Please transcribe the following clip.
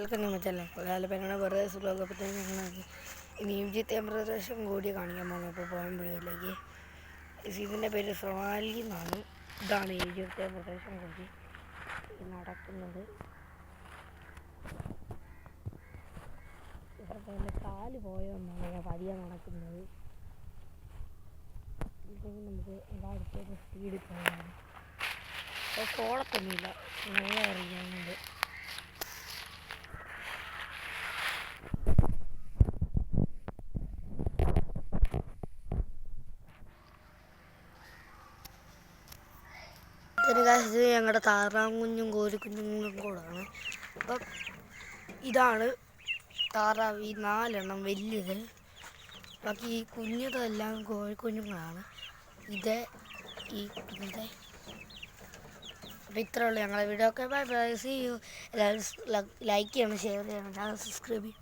Welcome to my channel. കാലപ്പനയുടെ വെറുതെ സുഖമൊക്കെ ഞങ്ങൾ ഇനി ഈജിപ്ത് പ്രദേശം കൂടി കാണിക്കാൻ പോകുന്നത്. ഇപ്പോൾ പോയമ്പുഴയിലേക്ക് ഇതിൻ്റെ പേര് സൊമാലി എന്നാണ്. ഇതാണ് ഈജിപ്ത് പ്രദേശം കൂടി നടക്കുന്നത്. ഇവരുടെ എൻ്റെ കാല് പോയെന്നാണ് ഞാൻ പതിയെ നടക്കുന്നത്. ഇല്ലെങ്കിൽ നമുക്ക് എല്ലായിടത്തും സ്പീഡിൽ പോകാം. കോളത്തൊന്നുമില്ല, നല്ല അറിയാവുന്നുണ്ട്. ഇത് ഞങ്ങളുടെ താറാവും കുഞ്ഞും കോഴിക്കുഞ്ഞുങ്ങളും കൂടാണ്. അപ്പം ഇതാണ് താറാവ്, ഈ 4 വലിയത്. ബാക്കി ഈ കുഞ്ഞതെല്ലാം കോഴിക്കുഞ്ഞുങ്ങളാണ്. ഇത് ഈ കുഞ്ഞത്. അപ്പം ഇത്രയേ ഉള്ളൂ ഞങ്ങളെ വീഡിയോ. ഒക്കെ ബൈ ബൈ, സീ യു. എല്ലാവരും ലൈക്ക് ചെയ്യണം, ഷെയർ ചെയ്യണം, ചാനൽ സബ്സ്ക്രൈബ് ചെയ്യും.